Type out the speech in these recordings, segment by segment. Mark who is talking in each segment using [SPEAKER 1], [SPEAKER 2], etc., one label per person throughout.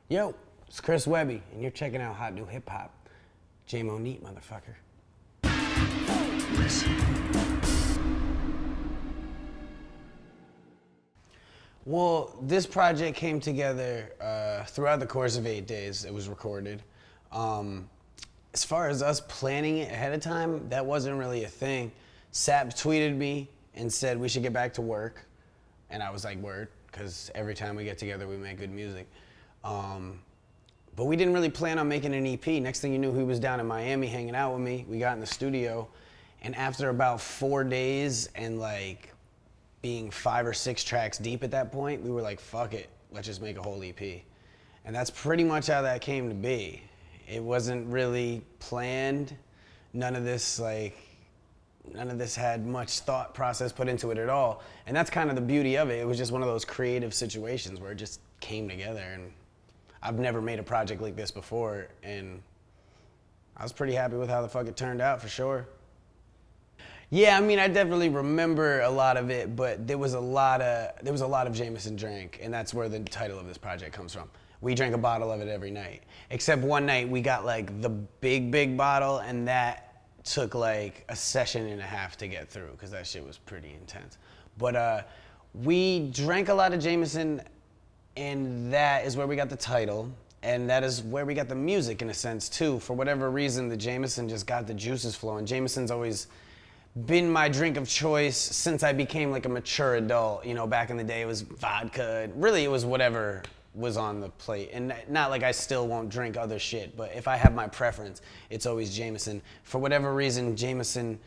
[SPEAKER 1] Yo, it's Chris Webby, and you're checking out Hotnewhiphop. Jamo-Neat, motherfucker. Well, this project came together throughout the course of 8 days. It was recorded. As far as us planning it ahead of time, that wasn't really a thing. Sap tweeted me and said we should get back to work. And I was like, word, because every time we get together, we make good music. But we didn't really plan on making an EP. Next thing you knew, he was down in Miami hanging out with me. We got in the studio, and after about 4 days and like being 5 or 6 tracks deep at that point, we were like, fuck it, let's just make a whole EP. And that's pretty much how that came to be. It wasn't really planned. None of this had much thought process put into it at all. And that's kind of the beauty of it. It was just one of those creative situations where it just came together. And I've never made a project like this before, and I was pretty happy with how the fuck it turned out, for sure. Yeah, I mean, I definitely remember a lot of it, but there was a lot of Jameson drank, and that's where the title of this project comes from. We drank a bottle of it every night, except one night we got like the big bottle, and that took like a session and a half to get through, because that shit was pretty intense. But we drank a lot of Jameson, and that is where we got the title, and that is where we got the music in a sense too. For whatever reason, the Jameson just got the juices flowing. Jameson's always been my drink of choice since I became like a mature adult. You know, back in the day it was vodka. Really, it was whatever was on the plate. And not like I still won't drink other shit, but if I have my preference, it's always Jameson. For whatever reason, Jameson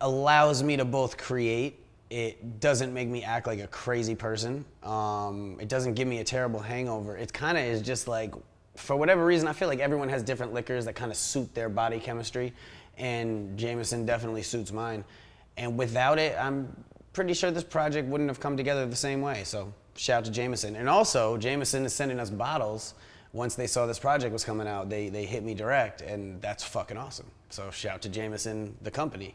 [SPEAKER 1] allows me to both create. It doesn't make me act like a crazy person. It doesn't give me a terrible hangover. It kind of is just like, for whatever reason, I feel like everyone has different liquors that kind of suit their body chemistry, and Jameson definitely suits mine. And without it, I'm pretty sure this project wouldn't have come together the same way. So shout out to Jameson. And also, Jameson is sending us bottles. Once they saw this project was coming out, they hit me direct, and that's fucking awesome. So shout out to Jameson, the company.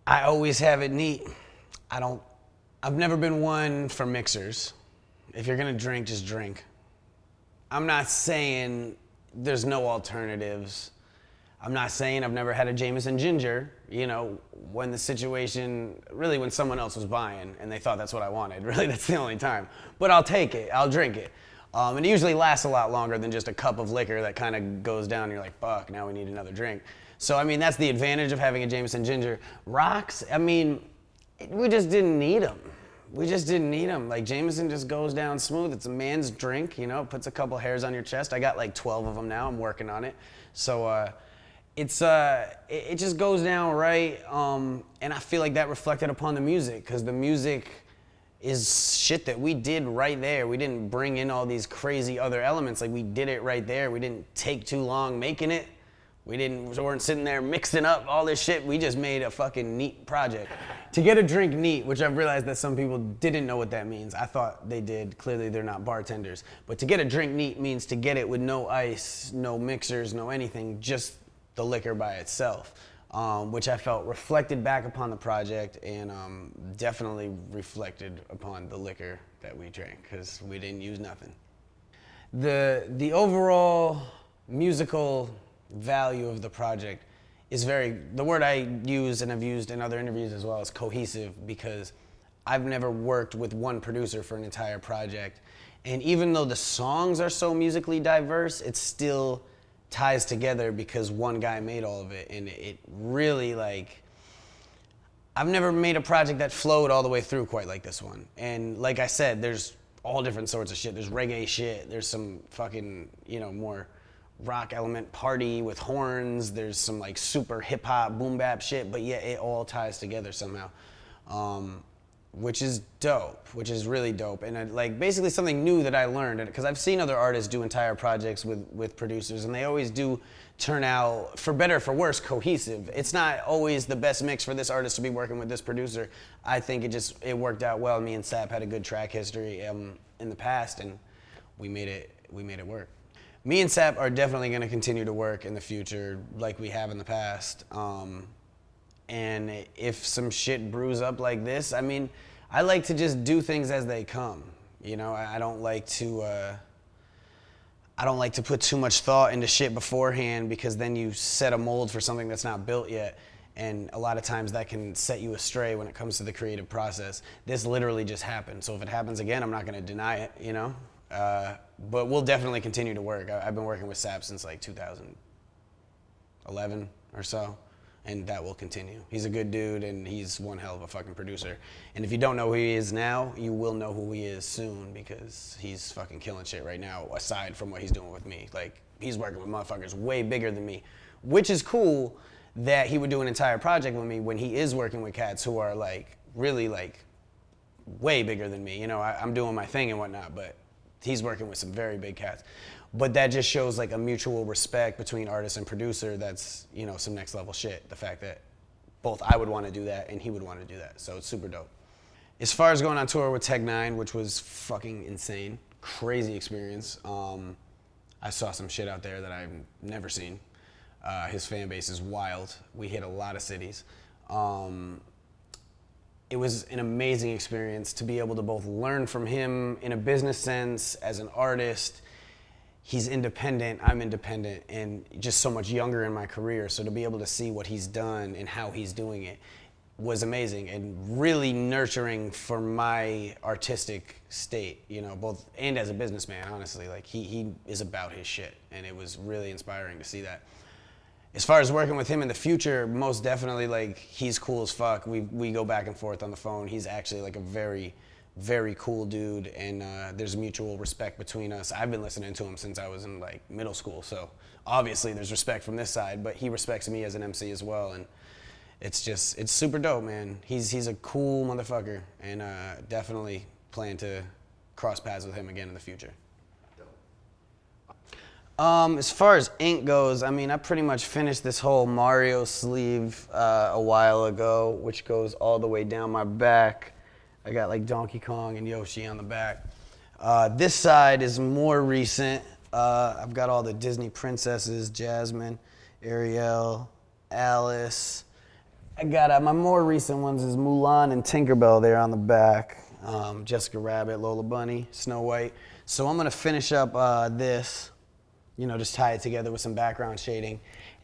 [SPEAKER 1] I always have it neat. I've never been one for mixers. If you're gonna drink, just drink. I'm not saying there's no alternatives. I'm not saying I've never had a Jameson ginger, you know, when when someone else was buying and they thought that's what I wanted. Really, that's the only time. But I'll take it, I'll drink it. And it usually lasts a lot longer than just a cup of liquor that kind of goes down and you're like, fuck, now we need another drink. So, I mean, that's the advantage of having a Jameson ginger. Rocks, I mean, we just didn't need them. We just didn't need them. Like, Jameson just goes down smooth. It's a man's drink, you know, puts a couple hairs on your chest. I got like 12 of them now. I'm working on it. So, it just goes down right. And I feel like that reflected upon the music, because the music is shit that we did right there. We didn't bring in all these crazy other elements. Like, we did it right there. We didn't take too long making it. We weren't sitting there mixing up all this shit. We just made a fucking neat project. To get a drink neat, which I've realized that some people didn't know what that means. I thought they did. Clearly, they're not bartenders. But to get a drink neat means to get it with no ice, no mixers, no anything, just the liquor by itself, which I felt reflected back upon the project, and definitely reflected upon the liquor that we drank, because we didn't use nothing. The overall musical value of the project is the word I use and I've used in other interviews as well, is cohesive, because I've never worked with one producer for an entire project. And even though the songs are so musically diverse, it still ties together because one guy made all of it. And it really, like, I've never made a project that flowed all the way through quite like this one. And like I said, there's all different sorts of shit. There's reggae shit, there's some fucking, you know, more rock element party with horns, there's some like super hip hop boom bap shit, but yet it all ties together somehow, which is dope, which is really dope. And like basically something new that I learned, because I've seen other artists do entire projects with producers, and they always do turn out, for better or for worse, cohesive. It's not always the best mix for this artist to be working with this producer. I think it worked out well. Me and Sap had a good track history in the past, and we made it work. Me and Sap are definitely going to continue to work in the future like we have in the past. And if some shit brews up like this, I mean, I like to just do things as they come. You know, I don't like to put too much thought into shit beforehand, because then you set a mold for something that's not built yet. And a lot of times that can set you astray when it comes to the creative process. This literally just happened. So if it happens again, I'm not gonna deny it, you know? But we'll definitely continue to work. I've been working with Sap since like 2011 or so, and that will continue. He's a good dude, and he's one hell of a fucking producer. And if you don't know who he is now, you will know who he is soon, because he's fucking killing shit right now, aside from what he's doing with me. Like, he's working with motherfuckers way bigger than me, which is cool that he would do an entire project with me when he is working with cats who are like, really like, way bigger than me. You know, I'm doing my thing and whatnot, but he's working with some very big cats. But that just shows like a mutual respect between artist and producer. That's, you know, some next level shit. The fact that both I would want to do that and he would want to do that. So it's super dope. As far as going on tour with Tech N9ne, which was fucking insane, crazy experience. I saw some shit out there that I've never seen. His fan base is wild. We hit a lot of cities. It was an amazing experience to be able to both learn from him in a business sense, as an artist. He's independent, I'm independent, and just so much younger in my career. So to be able to see what he's done and how he's doing it was amazing and really nurturing for my artistic state, you know, both, and as a businessman, honestly. Like, he is about his shit, and it was really inspiring to see that. As far as working with him in the future, most definitely, like, he's cool as fuck. We go back and forth on the phone. He's actually like a very, very cool dude, and there's mutual respect between us. I've been listening to him since I was in like middle school, so obviously there's respect from this side, but he respects me as an MC as well, and it's super dope, man. He's a cool motherfucker, and definitely plan to cross paths with him again in the future. As far as ink goes, I mean, I pretty much finished this whole Mario sleeve a while ago, which goes all the way down my back. I got like Donkey Kong and Yoshi on the back. This side is more recent. I've got all the Disney princesses, Jasmine, Ariel, Alice. I got my more recent ones is Mulan and Tinkerbell there on the back. Jessica Rabbit, Lola Bunny, Snow White. So I'm gonna finish up this. You know, just tie it together with some background shading.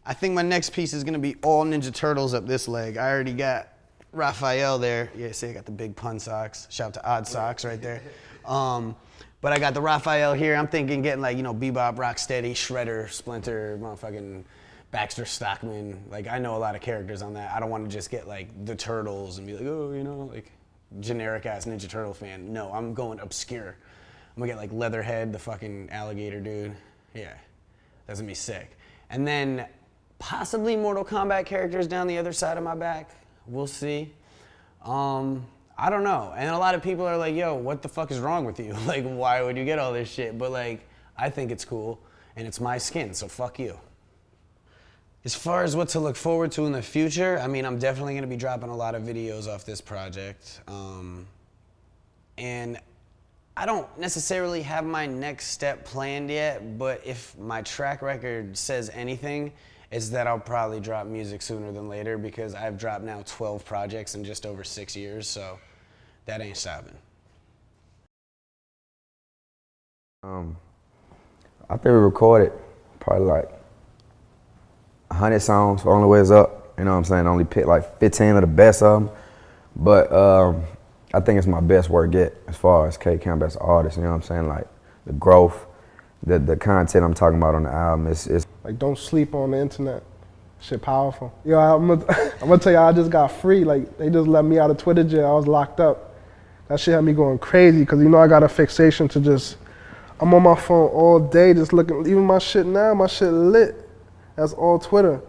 [SPEAKER 1] I think my next piece is gonna be all Ninja Turtles up this leg. I already got Raphael there. Yeah, see, I got the big pun socks. Shout out to Odd Socks right there. But I got the Raphael here. I'm thinking getting like, you know, Bebop, Rocksteady, Shredder, Splinter, motherfucking Baxter Stockman. Like, I know a lot of characters on that. I don't want to just get like the Turtles and be like, oh, you know, like generic ass Ninja Turtle fan. No, I'm going obscure. I'm gonna get like Leatherhead, the fucking alligator dude. Yeah, that's gonna be sick. And then possibly Mortal Kombat characters down the other side of my back. We'll see. I don't know. And a lot of people are like, yo, what the fuck is wrong with you? Like, why would you get all this shit? But like, I think it's cool, and it's my skin, so fuck you. As far as what to look forward to in the future, I mean, I'm definitely gonna be dropping a lot of videos off this project. And I don't necessarily have my next step planned yet, but if my track record says anything, it's that I'll probably drop music sooner than later, because I've dropped now 12 projects in just over 6 years, so that ain't stopping.
[SPEAKER 2] I think we recorded probably like 100 songs for Only Way Is Up. You know what I'm saying? Only picked like 15 of the best of them. But I think it's my best work yet as far as K Camp as an artist. You know what I'm saying? Like the growth, the content I'm talking about on the album is
[SPEAKER 3] like, don't sleep on the internet. Shit powerful. Yo, I'm gonna tell you, I just got free. Like, they just let me out of Twitter jail. I was locked up. That shit had me going crazy, because you know I got a fixation to just, I'm on my phone all day just looking, even my shit now, my shit lit. That's all Twitter.